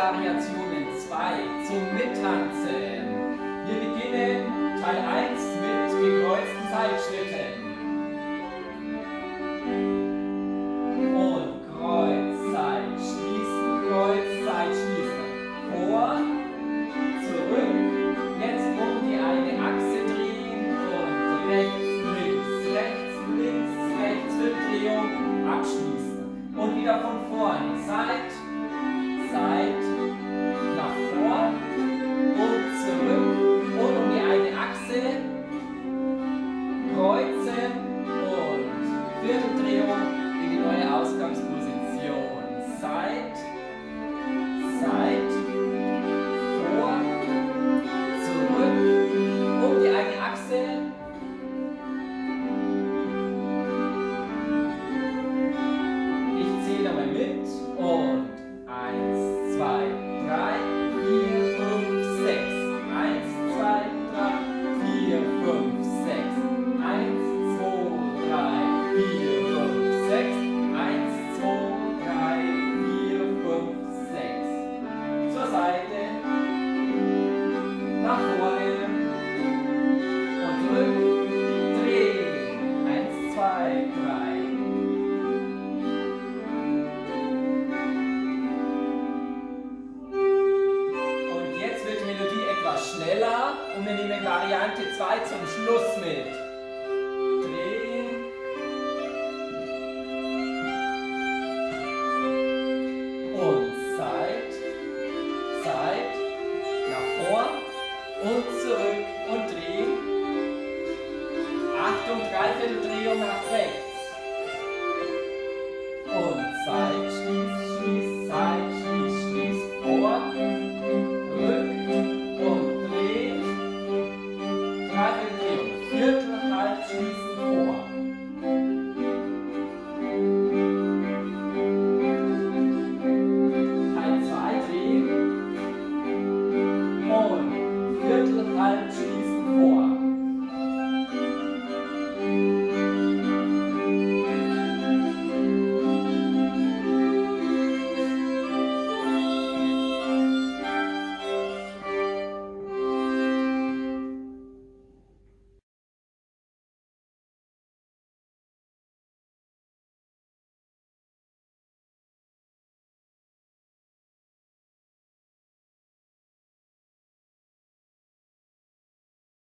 Variationen 2 zum Mittanzen. Wir beginnen Teil 1 mit gekreuzten Seitschritten. Und Kreuz, Seit, schließen, Kreuz, Seit, schließen. Vor, zurück, jetzt um die eine Achse drehen und rechts, links, Drehung, abschließen. Und wieder von vorne, Seit, nach vor und zurück und um die eine Achse kreuzen und Vierteldrehung in die neue Ausgangsposition. Seit, vor, zurück, um die eine Achse. Ich zähle dabei mit und 1, 2, 3, 4, 5, 6. 1, 2, 3, 4, 5, 6. 1, 2, 3, 4, 5, 6. 1, 2, 3, 4, 5, 6. Zur Seite, nach vorne und zurück, drehen. 1, 2, 3. Schneller und wir nehmen Variante 2 zum Schluss mit. Drehen. Und Seit, nach vor und zurück und drehen. Achtung, Dreivierteldrehung nach rechts.